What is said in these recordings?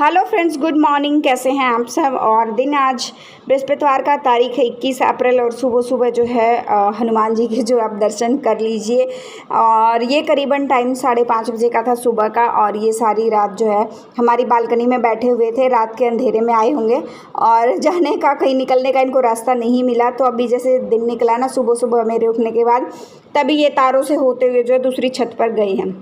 Hello friends, good morning. कैसे हैं आप सब। और दिन आज बृहस्पतिवार का, तारीख है 21 अप्रैल और सुबह सुबह जो है हनुमान जी के जो आप दर्शन कर लीजिए। और ये करीबन टाइम 5:30 बजे का था सुबह का। और ये सारी रात जो है हमारी बालकनी में बैठे हुए थे, रात के अंधेरे में आए होंगे और जाने का, कहीं निकलने का इनको रास्ता नहीं मिला। तो अभी जैसे दिन निकला ना सुबह सुबह मेरे उठने के बाद, तभी ये तारों से होते हुए जो है दूसरी छत पर गए हैं।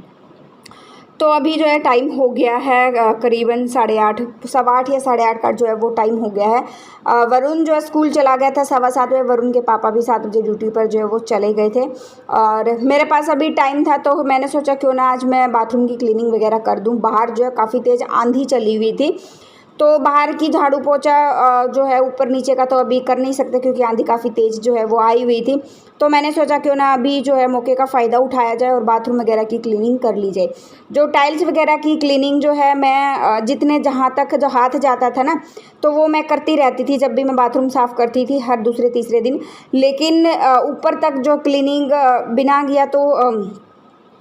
तो अभी जो है टाइम हो गया है करीबन 8:30, 8:15 या 8:30 का जो है वो टाइम हो गया है। वरुण जो है स्कूल चला गया था 7:15 बजे। वरुण के पापा भी 7 बजे ड्यूटी पर जो है वो चले गए थे और मेरे पास अभी टाइम था, तो मैंने सोचा क्यों ना आज मैं बाथरूम की क्लीनिंग वगैरह कर दूं। बाहर जो है काफ़ी तेज़ आंधी चली हुई थी, तो बाहर की झाड़ू पोछा जो है ऊपर नीचे का तो अभी कर नहीं सकते क्योंकि आंधी काफ़ी तेज़ जो है वो आई हुई थी। तो मैंने सोचा क्यों ना अभी जो है मौके का फ़ायदा उठाया जाए और बाथरूम वगैरह की क्लीनिंग कर ली जाए। जो टाइल्स वगैरह की क्लीनिंग जो है मैं जितने जहाँ तक जो हाथ जाता था ना, तो वो मैं करती रहती थी जब भी मैं बाथरूम साफ़ करती थी हर दूसरे तीसरे दिन। लेकिन ऊपर तक जो क्लीनिंग बिना गया तो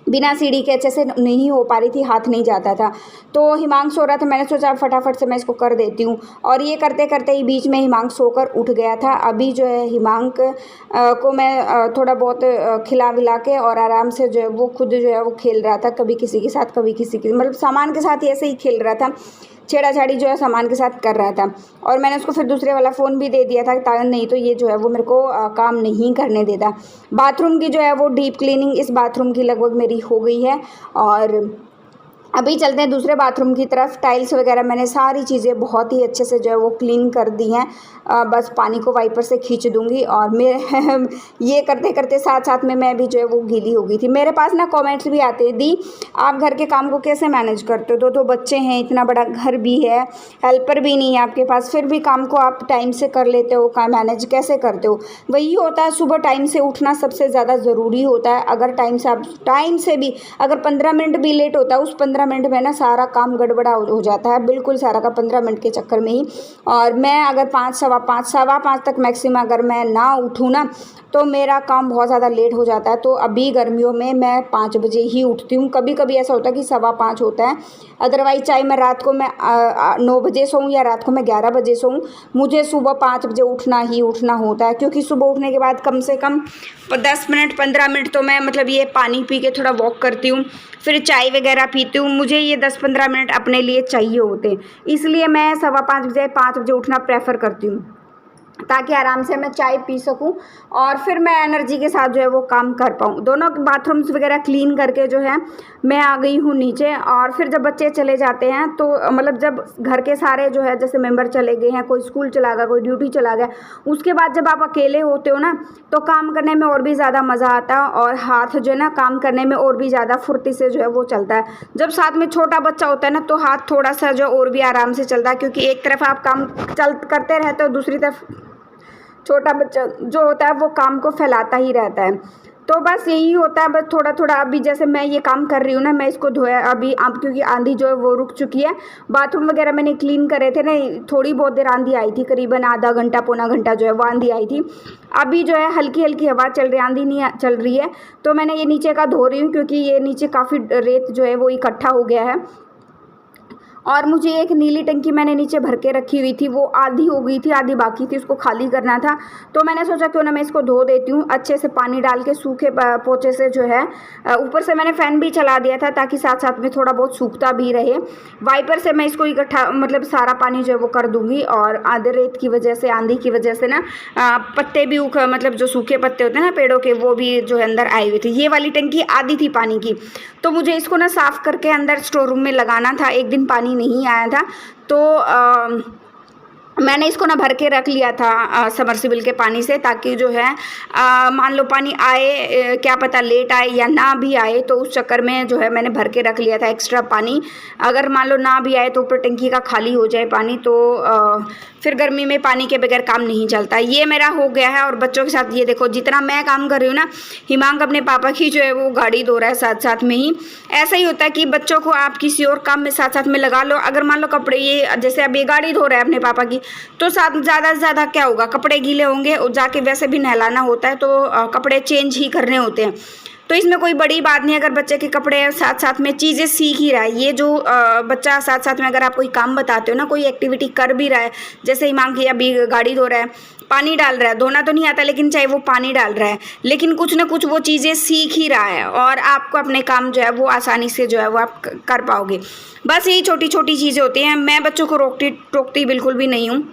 बिना सीढ़ी के अच्छे से नहीं हो पा रही थी, हाथ नहीं जाता था। तो हिमांक सो रहा था, मैंने सोचा फटाफट से मैं इसको कर देती हूँ। और ये करते करते ही बीच में हिमांक सोकर उठ गया था। अभी जो है हिमांक को मैं थोड़ा बहुत खिला विला के और आराम से जो है वो खुद जो है वो खेल रहा था, कभी किसी के साथ कभी किसी के, मतलब सामान के साथ ऐसे ही खेल रहा था, छेड़ाछाड़ी जो है सामान के साथ कर रहा था। और मैंने उसको फिर दूसरे वाला फ़ोन भी दे दिया था ताकि नहीं तो ये जो है वो मेरे को काम नहीं करने देता। बाथरूम की जो है वो डीप क्लीनिंग इस बाथरूम की लगभग मेरी हो गई है। और अभी चलते हैं दूसरे बाथरूम की तरफ। टाइल्स वगैरह मैंने सारी चीज़ें बहुत ही अच्छे से जो है वो क्लीन कर दी हैं। बस पानी को वाइपर से खींच दूंगी। और मैं ये करते करते साथ साथ में मैं भी जो है वो गीली हो गई थी। मेरे पास ना कमेंट्स भी आते हैं, दी आप घर के काम को कैसे मैनेज करते हो, दो बच्चे हैं, इतना बड़ा घर भी है, हेल्पर भी नहीं है आपके पास, फिर भी काम को आप टाइम से कर लेते हो, काम मैनेज कैसे करते हो। वही होता है, सुबह टाइम से उठना सबसे ज़्यादा ज़रूरी होता है। अगर टाइम से आप टाइम से भी अगर 15 मिनट भी लेट होता है, उस 15 मिनट में ना सारा काम गड़बड़ा हो जाता है, बिल्कुल सारा का 15 मिनट के चक्कर में ही। और मैं अगर 5, सवा पाँच तक मैक्सिमम अगर मैं ना उठूँ ना, तो मेरा काम बहुत ज़्यादा लेट हो जाता है। तो अभी गर्मियों में मैं 5 बजे ही उठती हूँ। कभी कभी ऐसा होता है कि 5:15 होता है, अदरवाइज चाहे मैं रात को मैं 9 बजे सोऊँ या रात को मैं 11 बजे सोऊँ, मुझे सुबह 5 बजे उठना ही उठना होता है। क्योंकि सुबह उठने के बाद कम से कम 10 मिनट 15 मिनट तो मैं मतलब ये पानी पी के थोड़ा वॉक करती हूँ, फिर चाय वगैरह पीती हूँ। मुझे ये 10-15 मिनट अपने लिए चाहिए होते हैं, इसलिए मैं 5:15 बजे 5 बजे उठना प्रेफर करती हूँ ताकि आराम से मैं चाय पी सकूं और फिर मैं एनर्जी के साथ जो है वो काम कर पाऊँ। दोनों बाथरूम्स वगैरह क्लीन करके जो है मैं आ गई हूँ नीचे। और फिर जब बच्चे चले जाते हैं तो मतलब जब घर के सारे जो है जैसे मेंबर चले गए हैं, कोई स्कूल चला गया, कोई ड्यूटी चला गया, उसके बाद जब आप अकेले होते हो ना, तो काम करने में और भी ज़्यादा मज़ा आता है और हाथ जो है ना काम करने में और भी ज़्यादा फुर्ती से जो है वो चलता है। जब साथ में छोटा बच्चा होता है ना, तो हाथ थोड़ा सा जो और भी आराम से चलता है, क्योंकि एक तरफ आप काम करते रहते हो, दूसरी तरफ छोटा बच्चा जो होता है वो काम को फैलाता ही रहता है। तो बस यही होता है, बस थोड़ा थोड़ा। अभी जैसे मैं ये काम कर रही हूँ ना, मैं इसको धोया अभी अब, क्योंकि आंधी जो है वो रुक चुकी है। बाथरूम वगैरह मैंने क्लीन करे थे ना, थोड़ी बहुत देर आंधी आई थी, करीबन आधा घंटा पौना घंटा जो है वो आंधी आई थी। अभी जो है हल्की हल्की हवा चल रही है, आंधी नहीं चल रही है। तो मैंने ये नीचे का धो रही हूँ क्योंकि ये नीचे काफ़ी रेत जो है वो इकट्ठा हो गया है। और मुझे एक नीली टंकी मैंने नीचे भर के रखी हुई थी, वो आधी हो गई थी, आधी बाकी थी, उसको खाली करना था। तो मैंने सोचा क्यों ना मैं इसको धो देती हूँ अच्छे से पानी डाल के, सूखे पोछे से जो है। ऊपर से मैंने फ़ैन भी चला दिया था ताकि साथ साथ में थोड़ा बहुत सूखता भी रहे। वाइपर से मैं इसको इकट्ठा मतलब सारा पानी जो है वो कर दूँगी। और आधे रेत की वजह से, आंधी की वजह से ना पत्ते भी मतलब जो सूखे पत्ते होते हैं ना पेड़ों के, वो भी जो है अंदर आए हुए थे। ये वाली टंकी आधी थी पानी की, तो मुझे इसको ना साफ़ करके अंदर स्टोर रूम में लगाना था। एक दिन पानी नहीं आया था तो मैंने इसको ना भर के रख लिया था समरसिबल के पानी से, ताकि जो है मान लो पानी आए, क्या पता लेट आए या ना भी आए, तो उस चक्कर में जो है मैंने भर के रख लिया था एक्स्ट्रा पानी। अगर मान लो ना भी आए तो ऊपर टंकी का खाली हो जाए पानी, तो फिर गर्मी में पानी के बगैर काम नहीं चलता। ये मेरा हो गया है। और बच्चों के साथ ये देखो, जितना मैं काम कर रही हूँ ना, हिमांक अपने पापा की जो है वो गाड़ी धो रहा है साथ साथ में ही। ऐसा ही होता है कि बच्चों को आप किसी और काम में साथ साथ में लगा लो। अगर मान लो कपड़े, ये जैसे अब ये गाड़ी धो रहा है अपने पापा की, तो साथ ज़्यादा से ज़्यादा क्या होगा, कपड़े गीले होंगे और जाके वैसे भी नहलाना होता है, तो कपड़े चेंज ही करने होते हैं। तो इसमें कोई बड़ी बात नहीं अगर बच्चे के कपड़े साथ साथ में चीज़ें सीख ही रहा है। ये जो बच्चा साथ साथ में अगर आप कोई काम बताते हो ना, कोई एक्टिविटी कर भी रहा है, जैसे हिमांकी अभी गाड़ी धो रहा है, पानी डाल रहा है, धोना तो नहीं आता लेकिन चाहे वो पानी डाल रहा है, लेकिन कुछ ना कुछ वो चीज़ें सीख ही रहा है और आपको अपने काम जो है वो आसानी से जो है वो आप कर पाओगे। बस यही छोटी छोटी चीज़ें होती हैं। मैं बच्चों को टोकती बिल्कुल भी नहीं हूँ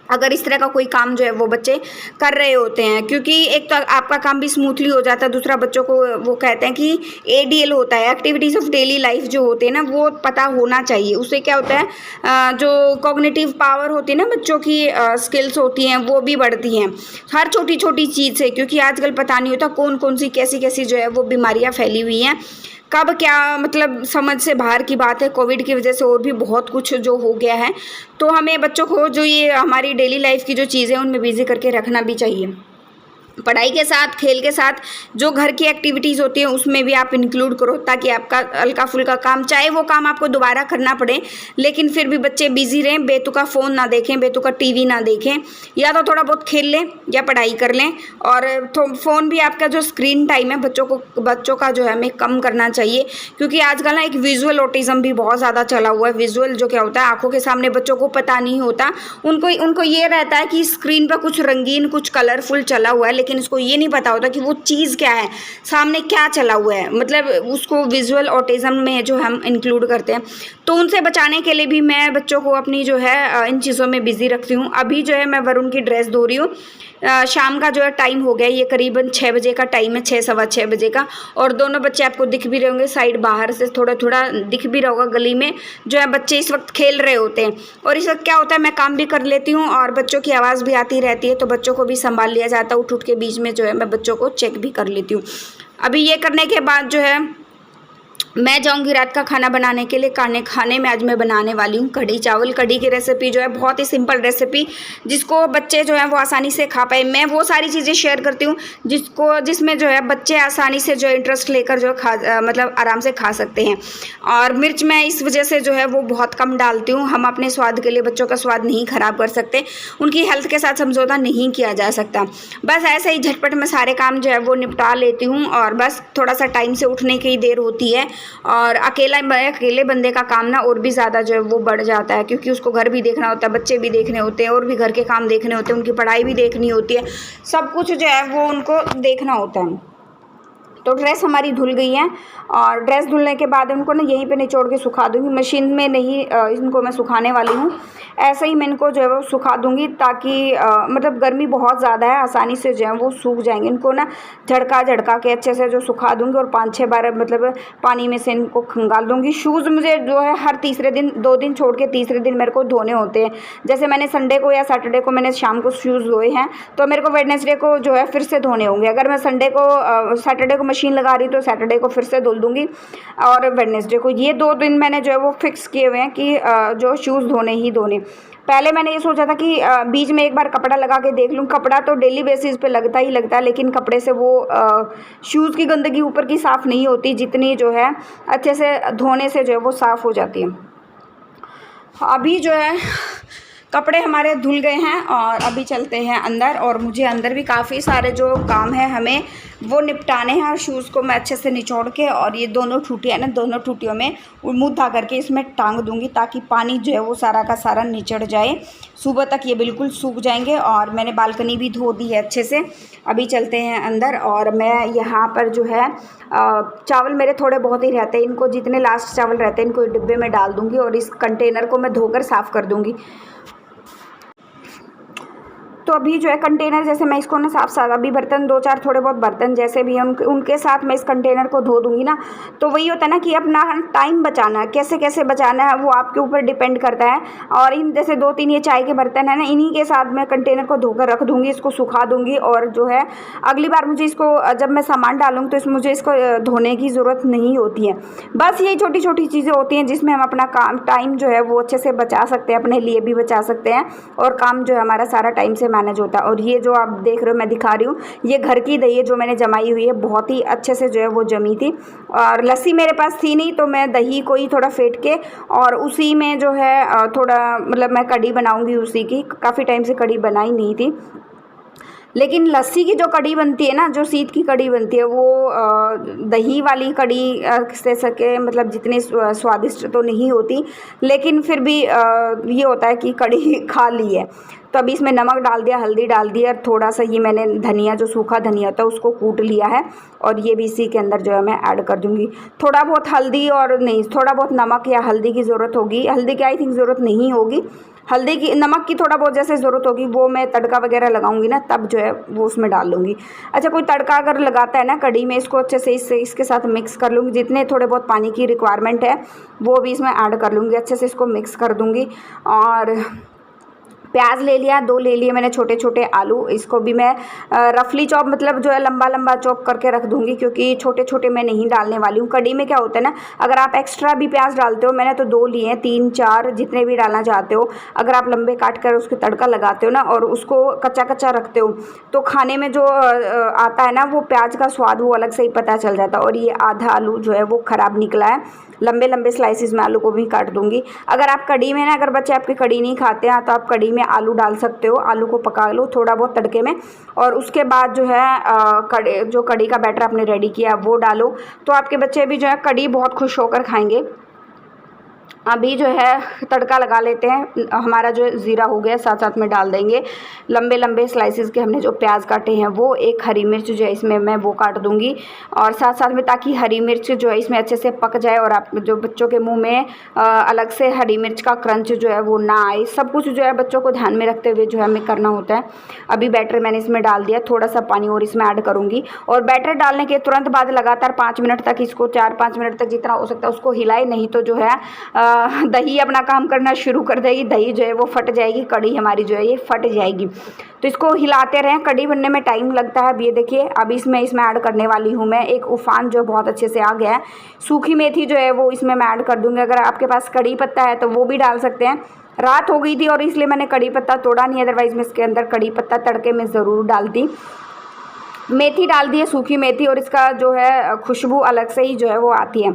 अगर इस तरह का कोई काम जो है वो बच्चे कर रहे होते हैं, क्योंकि एक तो आपका काम भी स्मूथली हो जाता है, दूसरा बच्चों को वो कहते हैं कि एडीएल होता है, एक्टिविटीज़ ऑफ डेली लाइफ जो होते हैं ना, वो पता होना चाहिए। उससे क्या होता है जो कॉग्निटिव पावर होती है ना, बच्चों की स्किल्स होती हैं वो भी बढ़ती हैं हर छोटी छोटी चीज़ से, क्योंकि आजकल पता नहीं होता कौन कौन सी कैसी कैसी जो है वो बीमारियाँ फैली हुई हैं, कब क्या मतलब समझ से बाहर की बात है। कोविड की वजह से और भी बहुत कुछ जो हो गया है, तो हमें बच्चों को जो ये हमारी डेली लाइफ की जो चीज़ें उनमें बिजी करके रखना भी चाहिए। पढ़ाई के साथ खेल के साथ जो घर की एक्टिविटीज़ होती हैं उसमें भी आप इंक्लूड करो, ताकि आपका हल्का फुल्का काम, चाहे वो काम आपको दोबारा करना पड़े, लेकिन फिर भी बच्चे बिजी रहें, बेतुका फ़ोन ना देखें, बेतुका टीवी ना देखें, या तो थोड़ा बहुत खेल लें या पढ़ाई कर लें। और फ़ोन भी आपका जो स्क्रीन टाइम है बच्चों का जो है हमें कम करना चाहिए, क्योंकि आजकल ना एक विजुअल ऑटिज़म भी बहुत ज़्यादा चला हुआ है। विजुअल जो क्या होता है, आँखों के सामने बच्चों को पता नहीं होता, उनको ये रहता है कि स्क्रीन पर कुछ रंगीन कुछ कलरफुल चला हुआ है, लेकिन उसको ये नहीं पता होता कि वो चीज़ क्या है, सामने क्या चला हुआ है, मतलब उसको विजुअल ऑटिज़म में जो हम इंक्लूड करते हैं। तो उनसे बचाने के लिए भी मैं बच्चों को अपनी जो है इन चीज़ों में बिज़ी रखती हूँ। अभी जो है मैं वरुण की ड्रेस धो रही हूँ, शाम का जो है टाइम हो गया, ये करीबन 6 बजे का टाइम है, 6 सवा 6 बजे का, और दोनों बच्चे आपको दिख भी रहे होंगे, साइड बाहर से थोड़ा थोड़ा दिख भी रहा होगा, गली में जो है बच्चे इस वक्त खेल रहे होते हैं। और इस वक्त क्या होता है, मैं काम भी कर लेती हूँ और बच्चों की आवाज़ भी आती रहती है, तो बच्चों को भी संभाल लिया जाता है। उठ के बीच में जो है मैं बच्चों को चेक भी कर लेती हूँ। अभी ये करने के बाद जो है मैं जाऊंगी रात का खाना बनाने के लिए। खाने में आज मैं बनाने वाली हूँ कढ़ी चावल। कढ़ी की रेसिपी जो है बहुत ही सिंपल रेसिपी, जिसको बच्चे जो है वो आसानी से खा पाए। मैं वो सारी चीज़ें शेयर करती हूँ जिसमें जो है बच्चे आसानी से जो इंटरेस्ट लेकर जो मतलब आराम से खा सकते हैं। और मिर्च मैं इस वजह से जो है वो बहुत कम डालती हूँ। हम अपने स्वाद के लिए बच्चों का स्वाद नहीं ख़राब कर सकते, उनकी हेल्थ के साथ समझौता नहीं किया जा सकता। बस ऐसे ही झटपट में सारे काम जो है वो निपटा लेती हूँ, और बस थोड़ा सा टाइम से उठने की देर होती है, और अकेले बंदे का काम ना और भी ज़्यादा जो है वो बढ़ जाता है, क्योंकि उसको घर भी देखना होता है, बच्चे भी देखने होते हैं, और भी घर के काम देखने होते हैं, उनकी पढ़ाई भी देखनी होती है, सब कुछ जो है वो उनको देखना होता है। तो ड्रेस हमारी धुल गई है, और ड्रेस धुलने के बाद उनको ना यहीं पे निचोड़ के सुखा दूँगी, मशीन में नहीं इनको मैं सुखाने वाली हूँ, ऐसे ही मैं इनको जो है वो सुखा दूँगी, ताकि मतलब गर्मी बहुत ज़्यादा है, आसानी से जो है वो सूख जाएंगे। इनको ना झड़का के अच्छे से जो सुखा दूँगी, और 5-6 बार मतलब पानी में से इनको खंगाल दूँगी। शूज़ मुझे जो है हर तीसरे दिन, 2 दिन छोड़ के तीसरे दिन मेरे को धोने होते हैं। जैसे मैंने संडे को या सैटरडे को मैंने शाम को शूज़ धोए हैं, तो मेरे को वेडनेसडे को जो है फिर से धोने होंगे। अगर मैं सैटरडे को मशीन लगा रही तो सैटरडे को फिर से धुल दूँगी, और वेडनेसडे को। ये 2 दिन मैंने जो है वो फिक्स किए हुए हैं कि जो शूज़ धोने ही धोने। पहले मैंने ये सोचा था कि बीच में एक बार कपड़ा लगा के देख लूँ। कपड़ा तो डेली बेसिस पे लगता ही लगता है, लेकिन कपड़े से वो शूज़ की गंदगी ऊपर की साफ़ नहीं होती, जितनी जो है अच्छे से धोने से जो है वो साफ़ हो जाती है। अभी जो है कपड़े हमारे धुल गए हैं, और अभी चलते हैं अंदर, और मुझे अंदर भी काफ़ी सारे जो काम है हमें वो निपटाने हैं। और शूज़ को मैं अच्छे से निचोड़ के, और ये दोनों ठूठियाँ ना, दोनों ठूठियों में मुँह धा करके इसमें टांग दूँगी, ताकि पानी जो है वो सारा का सारा निचड़ जाए। सुबह तक ये बिल्कुल सूख जाएंगे, और मैंने बालकनी भी धो दी है अच्छे से। अभी चलते हैं अंदर, और मैं यहाँ पर जो है चावल मेरे थोड़े बहुत ही रहते हैं, इनको जितने लास्ट चावल रहते हैं इनको डिब्बे में डाल दूँगी, और इस कंटेनर को मैं धोकर साफ़ कर दूँगी। तो अभी जो है कंटेनर, जैसे मैं इसको ना साफ अभी बर्तन 2-4 थोड़े बहुत बर्तन जैसे भी हैं उनके साथ मैं इस कंटेनर को धो दूँगी ना, तो वही होता है ना कि अपना टाइम बचाना है, कैसे कैसे बचाना है वो आपके ऊपर डिपेंड करता है। और इन जैसे 2-3 ये चाय के बर्तन है ना, इन्हीं के साथ मैं कंटेनर को धोकर रख दूँगी, इसको सुखा दूँगी, और जो है अगली बार मुझे इसको जब मैं सामान डालूँगी तो मुझे इसको धोने की ज़रूरत नहीं होती है। बस यही छोटी छोटी चीज़ें होती हैं जिसमें हम अपना टाइम जो है वो अच्छे से बचा सकते हैं, अपने लिए भी बचा सकते हैं, और काम जो है हमारा सारा टाइम से मैनेज होता है। और ये जो आप देख रहे हो मैं दिखा रही हूँ, ये घर की दही है जो मैंने जमाई हुई है, बहुत ही अच्छे से जो है वो जमी थी। और लस्सी मेरे पास थी नहीं, तो मैं दही को ही थोड़ा फेंट के और उसी में जो है थोड़ा मतलब मैं कढ़ी बनाऊंगी उसी की। काफ़ी टाइम से कढ़ी बनाई नहीं थी, लेकिन लस्सी की जो कढ़ी बनती है ना, जो शीत की कढ़ी बनती है, वो दही वाली कढ़ी से सके मतलब जितनी स्वादिष्ट तो नहीं होती, लेकिन फिर भी ये होता है कि कढ़ी खा ली है। तो अभी इसमें नमक डाल दिया, हल्दी डाल दी, और थोड़ा सा ये मैंने धनिया, जो सूखा धनिया होता है उसको कूट लिया है, और ये भी इसी के अंदर जो है मैं ऐड कर दूँगी। थोड़ा बहुत हल्दी और नहीं, थोड़ा बहुत नमक या हल्दी की ज़रूरत होगी। हल्दी की आई थिंक ज़रूरत नहीं होगी, हल्दी की, नमक की थोड़ा बहुत जैसे ज़रूरत होगी, वो मैं तड़का वगैरह लगाऊंगी ना तब जो है वो उसमें डाल लूँगी। अच्छा, कोई तड़का अगर लगाता है ना कढ़ी में, इसको अच्छे से इसके साथ मिक्स कर लूँगी। जितने थोड़े बहुत पानी की रिक्वायरमेंट है वो भी इसमें ऐड कर लूँगी, अच्छे से इसको मिक्स कर दूँगी। और प्याज ले लिया, 2 ले लिए मैंने छोटे छोटे आलू, इसको भी मैं रफली चॉप मतलब जो है लंबा लंबा चॉप करके रख दूँगी, क्योंकि छोटे छोटे मैं नहीं डालने वाली हूँ। कढ़ी में क्या होता है ना, अगर आप एक्स्ट्रा भी प्याज डालते हो, मैंने तो 2 लिए हैं, 3 4 जितने भी डालना चाहते हो, अगर आप लंबे काट कर उसके तड़का लगाते हो ना और उसको कच्चा कच्चा रखते हो, तो खाने में जो आता है ना वो प्याज का स्वाद वो अलग से ही पता चल जाता है। और ये आधा आलू जो है वो ख़राब निकला है, लंबे लंबे स्लाइसिस में आलू को भी काट दूंगी। अगर आप कढ़ी में ना, अगर बच्चे आपके कढ़ी नहीं खाते हैं तो आप कढ़ी में आलू डाल सकते हो, आलू को पका लो थोड़ा बहुत तड़के में, और उसके बाद जो है जो कढ़ी का बैटर आपने रेडी किया वो डालो, तो आपके बच्चे भी जो है कढ़ी बहुत खुश होकर खाएंगे। अभी जो है तड़का लगा लेते हैं। हमारा जो ज़ीरा हो गया, साथ साथ में डाल देंगे लंबे लंबे स्लाइसिस के हमने जो प्याज काटे हैं वो, एक हरी मिर्च जो है इसमें मैं वो काट दूंगी, और साथ साथ में ताकि हरी मिर्च जो है इसमें अच्छे से पक जाए और आप जो बच्चों के मुंह में अलग से हरी मिर्च का क्रंच जो है वो ना आए। सब कुछ जो है बच्चों को ध्यान में रखते हुए जो है हमें करना होता है। अभी बैटर मैंने इसमें डाल दिया, थोड़ा सा पानी और इसमें ऐड करूँगी, और बैटर डालने के तुरंत बाद लगातार 5 मिनट तक इसको, 4-5 मिनट तक जितना हो सकता है उसको हिलाए, नहीं तो जो है दही अपना काम करना शुरू कर देगी, दही जो है वो फट जाएगी, कढ़ी हमारी जो है ये फट जाएगी। तो इसको हिलाते रहें, कढ़ी बनने में टाइम लगता है। अब ये देखिए, अब इसमें ऐड करने वाली हूँ मैं एक उफान जो बहुत अच्छे से आ गया है, सूखी मेथी जो है वो इसमें मैं ऐड कर दूँगी। अगर आपके पास कढ़ी पत्ता है तो वो भी डाल सकते हैं। रात हो गई थी और इसलिए मैंने कढ़ी पत्ता तोड़ा नहीं, अदरवाइज़ मैं इसके अंदर कढ़ी पत्ता तड़के में ज़रूर डालती। मेथी डाल दी है, सूखी मेथी, और इसका जो है खुशबू अलग से ही जो है वो आती है।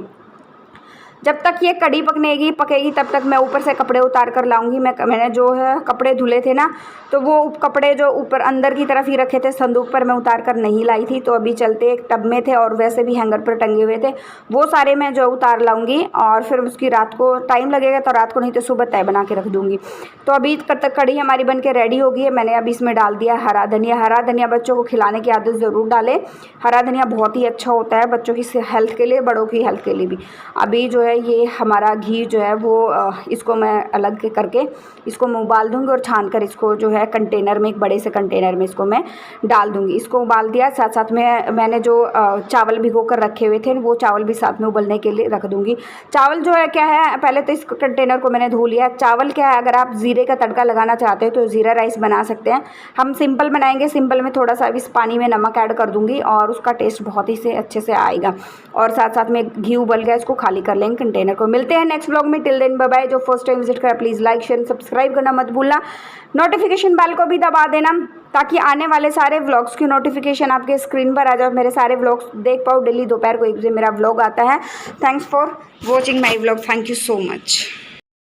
जब तक ये कढ़ी पकेगी तब तक मैं ऊपर से कपड़े उतार कर लाऊंगी। मैंने जो है कपड़े धुले थे ना, तो वो कपड़े जो ऊपर अंदर की तरफ ही रखे थे संदूक पर, मैं उतार कर नहीं लाई थी, तो अभी चलते एक टब में थे और वैसे भी हैंगर पर टंगे हुए थे, वो सारे मैं जो उतार लाऊंगी, और फिर उसकी रात को टाइम लगेगा तो रात को, नहीं तो सुबह तय बना के रख दूँगी। तो अभी तक कढ़ी हमारी बन के रेडी हो गई है। मैंने अभी इसमें डाल दिया हरा धनिया। हरा धनिया बच्चों को खिलाने की आदत ज़रूर डालें, हरा धनिया बहुत ही अच्छा होता है बच्चों की हेल्थ के लिए, बड़ों की हेल्थ के लिए भी। अभी जो है ये हमारा घी जो है वो इसको मैं अलग करके इसको मैं उबाल दूंगी, और छान कर इसको जो है कंटेनर में, एक बड़े से कंटेनर में इसको मैं डाल दूंगी। इसको उबाल दिया, साथ साथ में मैंने जो चावल भिगो कर रखे हुए थे वो चावल भी साथ में उबलने के लिए रख दूंगी। चावल जो है क्या है, पहले तो इस कंटेनर को मैंने धो लिया। चावल क्या है, अगर आप ज़ीरे का तड़का लगाना चाहते हो तो ज़ीरा राइस बना सकते हैं। हम सिंपल बनाएंगे, सिंपल में थोड़ा सा इस पानी में नमक ऐड कर दूंगी और उसका टेस्ट बहुत ही से अच्छे से आएगा। और साथ साथ में घी उबल गया, इसको खाली कर लेंगे कंटेनर को। मिलते हैं नेक्स्ट ब्लॉग में, टिल देन बाय बाय। जो फर्स्ट टाइम विजिट करा प्लीज़ लाइक शेयर सब्सक्राइब करना मत भूलना, नोटिफिकेशन बेल को भी दबा देना ताकि आने वाले सारे व्लॉग्स की नोटिफिकेशन आपके स्क्रीन पर आ जाए, मेरे सारे व्लॉग्स देख पाओ। डेली दोपहर को 1 बजे मेरा व्लॉग आता है। Thanks for watching my vlog, thank you so much.